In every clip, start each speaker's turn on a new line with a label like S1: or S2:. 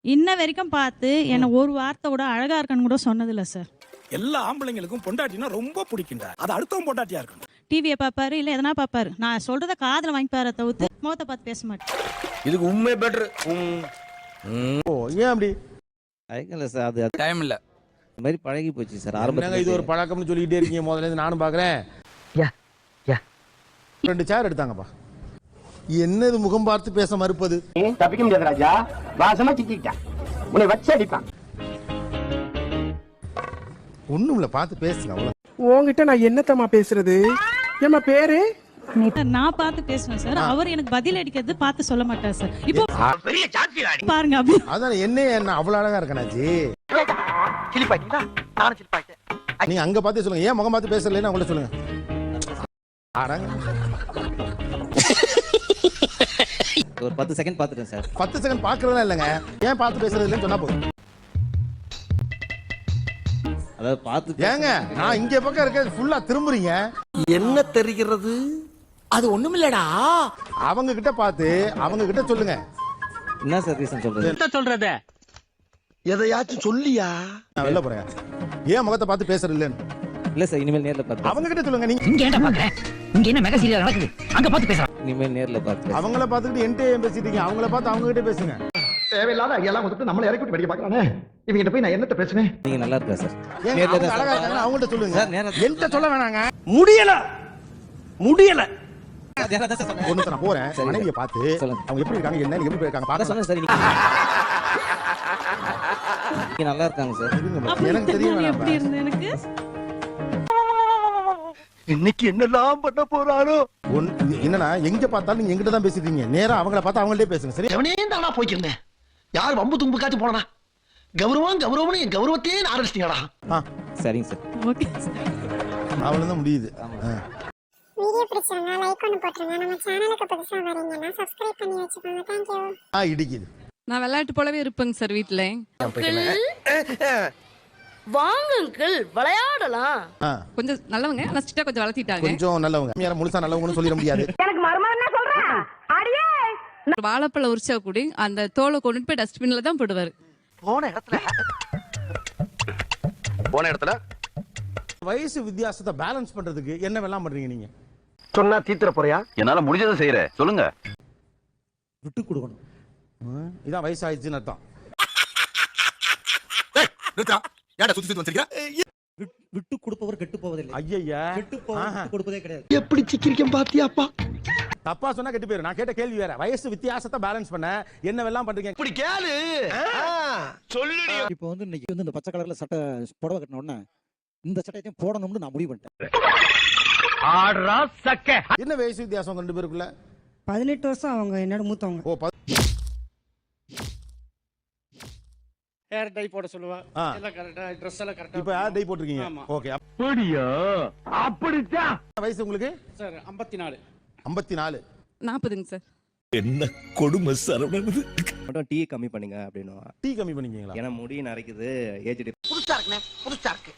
S1: இன்ன வரைக்கும் பார்த்து என்ன ஒரு வார்த்தை கூட அழகா இருக்கன்னு கூட சொன்னதில்ல சார்.
S2: எல்லா ஆம்பளைங்களுக்கும் பொண்டாட்டினா ரொம்ப பிடிக்கும்டா. அது அடுத்தவன் பொண்டாட்டியா இருக்கணும்.
S1: டிவியை பார்ப்பாரு, இல்லை எதனா பார்ப்பாரு. நான் சொல்றத காதில் வாங்கிப்பாரு தவிர்த்து முகத்தை பார்த்து பேச மாட்டேன்.
S3: இதுக்கு உண்மை பெட்ரு.
S4: ஓ ஏன் அப்படி?
S5: இல்ல சார், அது
S3: டைம் இல்ல.
S5: இந்த மாதிரி பழகி போச்சு சார்.
S4: ஆரம்பத்துல இது ஒரு பழக்கம்னு சொல்லிக்கிட்டே இருக்கீங்க. முதல்ல இருந்து நானும் பாக்குறேன். 2 சேர் எடுத்தாங்கப்பா. என்னது முகம் பார்த்து பேச மறுப்பது?
S6: தப்பிக்க முடியாது ராஜா. வாசமா சிக்கிட்டா உன்னை வச்சு அடிப்பான்.
S4: ஒண்ணும் இல்ல, பார்த்து பேசுங்க அவ்வளவு.
S7: உங்ககிட்ட நான் என்னத்தம்மா பேசுறது? ஏமா பேரு?
S1: நான் பார்த்து பேசுவேன் சார். அவர் எனக்கு பதில் அடிக்கிறது பார்த்து சொல்ல மாட்டார் சார். இப்போ பாருங்க அப்படி.
S4: அதான் என்ன அவ்வளவு அழகா இருக்கனாச்சு. நீங்க அங்க பார்த்து சொல்லுங்க. ஏன் முகம் பார்த்து பேசலன்னு அவங்கள்ட்ட சொல்லுங்க.
S5: ஒரு 10 செகண்ட் பார்த்துட்டேன் சார்.
S4: 10 செகண்ட் பாக்குறதா இல்லங்க. ஏன் பார்த்து பேசுறது இல்லன்னு சொன்னா போதும்.
S5: அதாவது பார்த்து
S4: ஏங்க நான் இங்க பக்கம் இருக்க ஃபுல்லா திரும்புறீங்க.
S3: என்ன தெரிகிறது? அது ஒண்ணுமில்லடா.
S4: அவங்க கிட்ட பார்த்து அவங்க கிட்ட சொல்லுங்க.
S5: என்ன சார் ரீசன் சொல்றது?
S3: எதையாச்சும் சொல்லியா?
S4: நான் வெளில போறேன். ஏன் முகத்தை பார்த்து பேசுறது இல்லன்னு?
S5: இல்ல சார், இனிமேல் நேர்ல பார்த்து.
S4: அவங்க கிட்ட சொல்லுங்க. நீங்க
S8: இங்க என்ன பாக்குற? இங்க என்ன மெகா சீரியல் நடக்குது? அங்க பார்த்து பேசலாம்.
S5: இனிமேல் நேர்ல பார்த்து.
S4: அவங்கள பார்த்துக்கிட்டு என்கிட்ட ஏன் பேசிட்டீங்க? அவங்கள பார்த்து அவங்க கிட்ட பேசுங்க.
S6: தேவையில்லாத ஐயெல்லாம் வந்துட்டு நம்மளை இறக்கி விட்டு வெடிக்க பாக்குறானே. இவங்கிட்ட போய் நான் என்னத்த பேசுவேன்?
S5: நீங்க நல்லா இருக்கா சார்?
S4: ஏங்க
S5: நேர்ல
S4: அவங்க
S5: தான்
S4: அழகா இருக்காங்க. அவங்கள்ட்ட சொல்லுங்க.
S5: சார், நேரா
S4: என்கிட்ட சொல்ல வேணாங்க.
S3: முடியல.
S5: நேரா தான் சார் சொன்னேன்.
S4: ஒண்ணு நான் போறேன்.
S5: சரி,
S4: மனைவியை பார்த்து
S5: சொல்லுங்க.
S4: அவங்க எப்படி இருக்காங்க, என்ன எப்படி இருக்காங்க
S5: அதான்
S4: பார்க்க
S5: சொன்னேன் சார். நீங்க நல்லா இருக்காங்க சார்.
S1: அப்ப
S4: எனக்கு
S1: இத்தனை நாள்
S4: தெரியும்.
S1: எப்படி இருந்தது எனக்கு?
S3: இன்னைக்கு என்னெல்லாம் பண்ண போறாரோ?
S4: என்னன்னா எங்க பார்த்தாலும் நீங்க எங்கிட்ட தான் பேசிட்டீங்க. நேரா அவங்கள பார்த்து அவங்கள்ட்டே பேசுங்க. சரி?
S6: எவனே தானா போய்க்கிருந்தேன். யார் வம்பு தும்பு காச்சு போனா கௌரவம்னு என் கௌரவத்தையே ஆரம்பிச்சிட்டீங்கடா.
S5: சரிங்க சார்.
S1: Okay sir.
S4: அவ்வளவுதான் முடியுது.
S9: வீடியோ பிடிச்சிருந்தா லைக் பண்ணி போட்டுருங்க. நம்ம சேனலுக்கு புதுசா வரீங்கன்னா சப்ஸ்கிரைப் பண்ணி வச்சுக்கோங்க. தேங்க்யூ.
S4: இடிக்குது.
S10: நான் விளையாட்டு போலவே இருப்பேங்க சார் வீட்ல.
S11: வாங்க அங்கிள் விளையாடலாம்.
S10: கொஞ்சம் நல்லவங்க, ஆனா ஸ்ட்ரிக்ட்டா கொஞ்சம் வளர்த்திட்டாங்க.
S4: கொஞ்சம் நல்லவங்க. யார முழுசா நல்லவங்கன்னு சொல்லிட முடியாது.
S11: எனக்கு மர்மம் என்ன சொல்றேன்? அடியே
S10: வாழைப்பழம் உரிச்சா கூடி அந்த தோலை கொண்டு போய் டஸ்ட்பின்ல தான் போடுவாரு.
S3: போன இடத்துல
S4: வயசு வித்தியாசத்தை பேலன்ஸ் பண்றதுக்கு என்ன வெல்லாம் பண்றீங்க நீங்க?
S6: சொன்னா தீத்துற போறியா?
S3: என்னால முடிஞ்சதை செய்யறேன். சொல்லுங்க.
S4: விட்டு கொடுக்கணும். இதான் வயசு ஆயிடுச்சுன்னு அர்த்தம்.
S5: விட்டு கொடுப்பவர் கெட்டு போவதில்லை.
S4: ஐயா
S5: விட்டு கொடுப்பதே கிடையாது.
S6: எப்படி சிக்கிரிக்கம் பாத்தியாப்பா?
S4: தப்பா சொன்னா கெட்டு போயிரு. நான் கேட்ட கேள்வி வேற. வயசு வித்தியாசத்தை பேலன்ஸ் பண்ண என்ன வெல்லாம் பண்றீங்க?
S6: இப்படி கேளு. சொல்லுடி.
S5: இப்போ வந்து இன்னைக்கு வந்து இந்த பச்சை கலர்ல சட்டை புடவை கட்டின உடனே இந்த சட்டையையும் போடணும்னு நான் முடிவு பண்ணிட்டேன்.
S4: என்ன வயசு வித்தியாசம் 2 பேருக்குள்ள?
S7: 18 வருஷம் அவங்க என்னோட மூத்தவங்க.
S4: ஓ
S7: ஹேர் டை போட சொல்லுவேன். எல்லாம் கரெக்ட்டா, Dress எல்லாம் கரெக்ட்டா.
S4: இப்போ ஹேர் டை போட்டுருக்கீங்க. ஓகே.
S6: அப்படியா? அப்படிதான்.
S4: வயசு உங்களுக்கு?
S7: சார் 54.
S4: 54.
S10: 40ங்க சார்.
S2: என்ன கொடுமை சரவணது.
S5: மட்டும் டீ கம்மி பண்ணுங்க அப்படினோ.
S4: டீ கம்மி பண்ணிக்கீங்களா?
S5: ஏன்னா முடி நரைக்குது. ஏஜ்
S6: புதுசா இருக்குனே. புதுசா இருக்கு.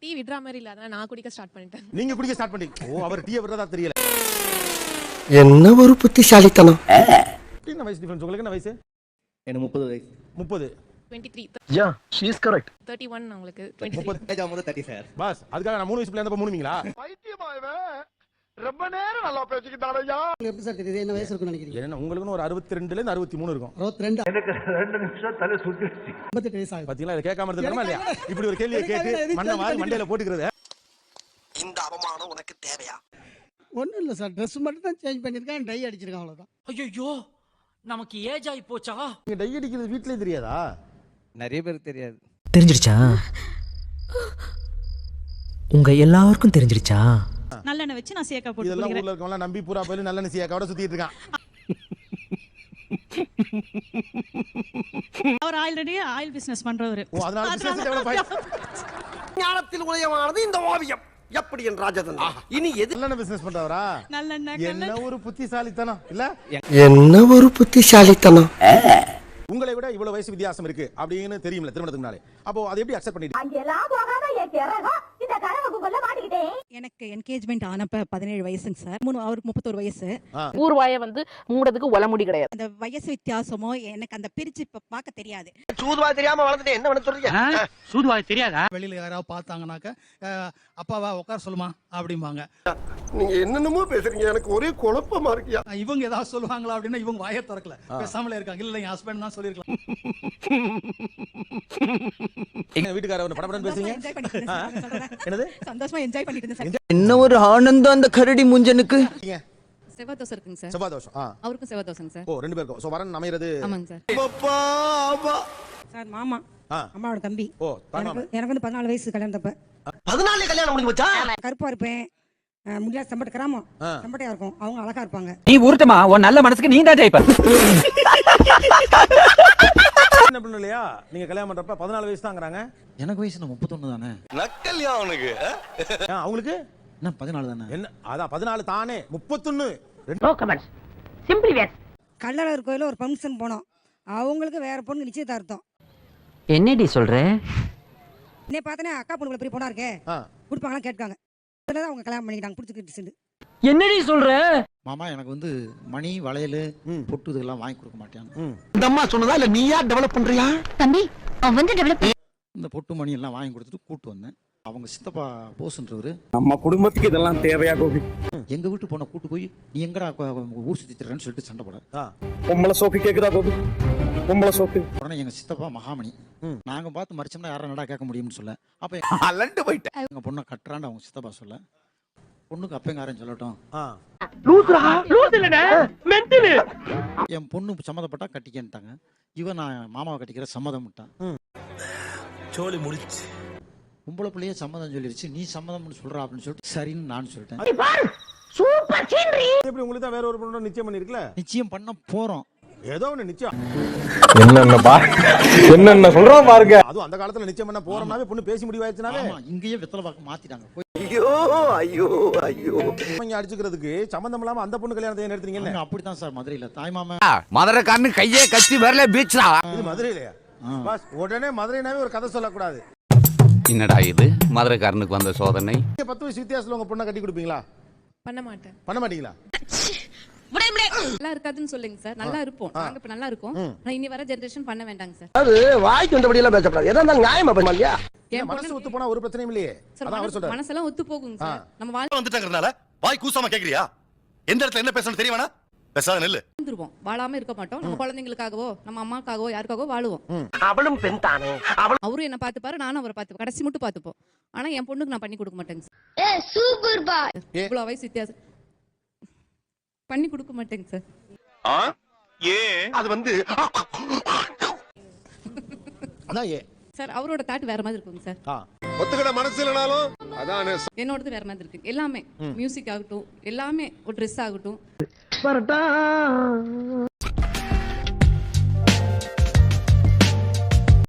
S10: டீ விட்ற மாதிரி இல்ல, அத நான் குடிக்க ஸ்டார்ட் பண்ணிட்டேன்.
S4: நீங்க குடிக்க ஸ்டார்ட் பண்ணீங்க. ஓ அவர் டீ விடுறதா தெரியல.
S6: என்ன ஒரு புத்திசாலித்தனம்.
S4: என்ன வயசு டிஃபரன்ஸ் உங்களுக்கு? என்ன வயசு?
S5: எனக்கு 30 வயசு.
S4: 30.
S10: 23.
S6: யா, she is correct.
S10: 31 உங்களுக்கு.
S4: 30.
S5: ஏஜ் ஆகும்போது 30 சார்.
S4: பாஸ் அதுக்காக நான் 3 வயசுல இருந்தப்ப 3ங்களா?
S6: பைத்தியமா இவன். ரொம்ப நேரம் நல்லா பேசிக்கிட்டானயா.
S7: எப்படி சார் தெரியுது என்ன வயசு இருக்குன்னு நினைக்கிறீங்க?
S4: என்ன உங்களுக்கு ஒரு 62ல இருந்து 63 இருக்கும்.
S7: 62.
S6: எனக்கு 2 நிமிஷம் தலை சுத்திடுச்சு.
S7: 58 வயசு ஆகுது.
S4: பாத்தீங்களா? இத கேட்காம இருந்ததுமா இல்லையா? இப்படி ஒரு கேள்வியை கேட்டு மண்ணை வாரி மண்டையில போட்டுக்கிறது.
S6: இந்த அவமானம் உனக்கு தேவையா?
S7: ஒண்ணும் இல்ல சார். Dress மட்டும் தான் சேஞ்ச் பண்ணிருக்கேன். டை அடிச்சிருக்கேன் அவ்வளவுதான்.
S8: ஐயோ நமக்கு ஏஜ் ஆயி போச்சா?
S4: நீங்க டை அடிக்கிறது வீட்லயே தெரியாதா?
S5: நிறைய பேருக்கு தெரியாது.
S8: தெரிஞ்சிருச்சா? உங்க எல்லாருக்கும் தெரிஞ்சிருச்சா?
S1: நல்லெண்ணெய் வச்சு நான் சேக்கா போட்டு
S4: இதெல்லாம்
S1: குடிக்கிறேன்.
S4: ஊர்ல இருக்கவங்க நம்பி பூரா போய் நல்ல நிசியாக்காவோட சுத்திட்டு இருக்கான்.
S1: அவர் ஆயில் பிசினஸ் பண்றவரு.
S4: ஓ அதனால பிசினஸ் டெவலப் ஆயிடுச்சு.
S6: ஞானத்தில் உதயமானது இந்த ஓவியம். எப்படி என் ராஜதந்திரா? இனி எது
S4: நல்ல பிசினஸ் பண்றவரா?
S1: நல்லெண்ணெய்
S4: என்ன ஒரு புத்திசாலித்தனம் இல்ல?
S6: என்ன ஒரு புத்திசாலித்தனம்.
S4: உங்களை விட இவ்வளவு வயசு வித்தியாசம் இருக்கு அப்படின்னு தெரியும்ல திருமணத்துக்கு முன்னாலே. அப்போ அதை எப்படி அக்செப்ட் பண்ணிட்டீங்க?
S9: அங்கெல்லாம் போகாத என் கிறகம் இந்த
S1: எனக்கு என்கேஜ்மெண்ட் ஆனப்ப 17 வயசுங்க சார் அவருக்கு 31 வயசு.
S11: ஊர்வாய வந்து மூடதுக்கு ஒல முடி கிடையாது.
S1: அந்த வயசு வித்தியாசமோ எனக்கு அந்த பிரிச்சு பார்க்க தெரியாது.
S6: சூதுவா தெரியாம வளர்ந்துட்டேன் என்ன பண்ண சொல்றீங்க?
S8: சூதுவாய் தெரியாதா?
S2: வெளியில யாராவது பார்த்தாங்கனாக்க அப்பாவா உட்கார சொல்லுமா அப்படிம்பாங்க.
S6: நீங்க என்னென்னமோ பேசுறீங்க எனக்கு ஒரே குழப்பமா இருக்கியா.
S2: இவங்க ஏதாவது சொல்லுவாங்களா அப்படின்னா இவங்க வாயை திறக்கல, பேசாமலே இருக்காங்க. இல்ல என் ஹஸ்பண்ட் தான் சொல்லிருக்கலாம்.
S4: எங்க வீட்டுக்காரர் படபடன்னு பேசுறீங்க. என்னது
S1: சந்தோஷமா என்ஜாய் பண்ணிட்டு இருந்தேன்.
S8: என்ன ஒரு ஆனந்தம் அந்த கரடி முஞ்சனுக்கு.
S10: செவ்வாய் தோசை இருக்குங்க சார்.
S4: செவ்வாய் தோஷம்.
S10: அவருக்கும் செவ்வாய் தோசைங்க சார்.
S4: ஓ, ரெண்டு பேருக்கும். சோ வரன் அமையிறது.
S10: ஆமாங்க சார்.
S1: சார் மாமா, அம்மாவோட தம்பி.
S4: ஓ,
S1: எனக்கு வந்து 14 வயசு கல்யாணத்தப்ப.
S6: 14 கல்யாணம் முடிஞ்சு வச்சா?
S1: கருப்பா இருப்பேன், முடியாத சம்பட்ட கிராமம், சம்பட்டையா இருக்கும். அவங்க அழகா இருப்பாங்க.
S8: நீ ஊர்த்தமா உன் நல்ல மனசுக்கு நீ தான் ஜெயிப்ப.
S4: என்ன பண்ணல இல்லையா? நீங்க கல்யாணம் பண்றப்ப 14 வயசு தாங்கறாங்க.
S5: எனக்கு வயசு 31 தானே.
S3: நக்கல்யா அவனுக்கு.
S4: அவங்களுக்கு
S5: என்ன 14 தானே.
S4: என்ன அதான் 14 தானே 31.
S11: No comments. Simply wait.
S1: Kallazhagar கோயில ஒரு ஃபங்க்ஷன் போனோம். அவங்களுக்கு வேற பொண்ணு நிச்சயதார்த்தம்.
S8: என்னடி சொல்ற?
S1: என்னை பார்த்தனே அக்கா பொண்ணுல பெரிய பொண்ணா இருக்கே, கொடுப்பாங்களா கேட்காங்க. அதனால அவங்க கல்யாணம் பண்ணிக்கிட்டாங்க. பிடிச்சிக்கிட்டு
S8: என்னடி சொல்ற?
S5: மாமா எனக்கு வந்து மணி வளையல் பொட்டு இதெல்லாம் வாங்கி கொடுக்க மாட்டாங்க.
S6: இந்த அம்மா சொன்னதா இல்ல நீயா டெவலப் பண்றியா?
S11: தம்பி அவன் வந்து டெவலப்.
S5: இந்த பொட்டு மணி எல்லாம் வாங்கி கொடுத்துட்டு கூட்டு வந்தேன். அவங்க சித்தப்பா போஸ்ன்றவரு,
S2: நம்ம குடும்பத்துக்கு இதெல்லாம் தேவையா கோபி?
S5: எங்க வீட்டு பொண்ணை கூட்டு போய் நீ எங்கடா ஊர் சுத்தி தரேன்னு சொல்லிட்டு சண்டை போட.
S2: பொம்பளை சோக்கு கேக்குதா கோபி? பொம்பளை சோக்கு.
S5: உடனே எங்க சித்தப்பா மகாமணி, நாங்க பார்த்து மறிச்சோம்னா யாரும் நடா கேட்க முடியும்னு சொல்ல. அப்ப
S3: அலண்டு போயிட்டேன்.
S5: எங்க பொண்ணை கட்டுறான்னு அவங்க சித்தப்பா சொல்ல. பொண்ணுக்கு அப்பங்காரன் சொல்லட்டும், என் பொண்ணு சம்மதப்பட்டா கட்டிக்கன்ட்டாங்க. இவன் நான் மாமாவை கட்டிக்கிற சம்மதம் விட்டான்.
S2: சோலி முடிச்சு.
S5: பொம்பளை பிள்ளையே சம்மதம் சொல்லிருச்சு, நீ சம்மதம்னு சொல்ற அப்படின்னு சொல்லிட்டு சரின்னு நான் சொல்லிட்டேன்.
S4: எப்படி உங்களுக்கு தான் வேற ஒரு பொண்ணு நிச்சயம் பண்ணிருக்கல?
S5: நிச்சயம் பண்ண போறோம்.
S4: ஏதோ ஒண்ணு நிச்சயம்.
S3: என்னென்ன சொல்றோம் பாருங்க.
S4: அதுவும் அந்த காலத்துல நிச்சயம் பண்ண போறோம்னாவே பொண்ணு பேசி முடிவாயிருச்சுனாவே
S5: இங்கேயே வெத்தலை பாக்க மாத்திட்டாங்க.
S6: ஐயோ ஐயோ ஐயோ.
S4: இங்க அடிச்சுக்கிறதுக்கு சம்பந்தம் இல்லாம அந்த பொண்ணு கல்யாணத்தை நிறுத்துறீங்கல்ல?
S5: அப்படித்தான் சார் மதுரையில தாய்மாமன்
S3: மதுரைக்காரனு கையே கத்தி வரல பீச்ரா.
S4: இது மதுரையிலயா? பாஸ் உடனே மதுரைனாவே ஒரு கதை சொல்லக்கூடாது.
S3: என்னடா இது மதுரைக்காரனுக்கு வந்த சோதனை.
S4: 10 வயசு வித்தியாசத்துல உங்க பொண்ணை கட்டி கொடுப்பீங்களா?
S10: பண்ண மாட்டேன்.
S4: பண்ண மாட்டீங்களா?
S10: நல்லா இருக்காதுன்னு சொல்லுங்க சார். நல்லா இருப்போம். நாங்க இப்ப நல்லா இருக்கோம். நான் இனி வர ஜெனரேஷன் பண்ண வேண்டாங்க சார்.
S6: அது வாய்க்கு வந்தபடி எல்லாம் பேசக்கூடாது. எதா இருந்தாலும் நியாயமா பேசமாட்டியா?
S4: என் மனசு ஒத்து போனா ஒரு பிரச்சனையும் இல்லையே. அதான் அவர் சொல்றாரு.
S10: மனசெல்லாம் ஒத்து போகுங்க சார். நம்ம வாழ்க்கை
S3: வந்துட்டங்கறனால வாய் கூசாம கேக்குறியா? எந்த இடத்துல என்ன பேசணும் தெரியுமானா? பேசாத நில்லு.
S10: வந்துருவோம். வாழாம இருக்க மாட்டோம். நம்ம குழந்தைகளுக்காகவோ நம்ம அம்மாக்காகவோ யாருக்காகவோ வாழுவோம்.
S6: அவளும் பெண் தானே.
S10: அவரும் என்ன பாத்துப்பாரு, நானும் அவரை பாத்துப்போம். கடைசி மட்டும் பாத்துப்போம். ஆனா என் பொண்ணுக்கு நான் பண்ணி கொடுக்க மாட்டேங்க சார்.
S9: சூப்பர் பா.
S10: இவ்வளவு வயசு வித்தியாசம் பண்ணி கொடுக்க மாட்டேங்க சார்.
S6: அது வந்து
S4: அதான் ஏ
S10: சார் அவரோட தாட் வேற மாதிரி இருக்குங்க சார்.
S3: ஒத்துக்கிட மனசு இல்லனாலும் அதான்
S10: என்னோடது வேற மாதிரி இருக்கு. எல்லாமே மியூசிக் ஆகட்டும், எல்லாமே ஒரு ட்ரெஸ் ஆகட்டும்.
S6: வரட்டா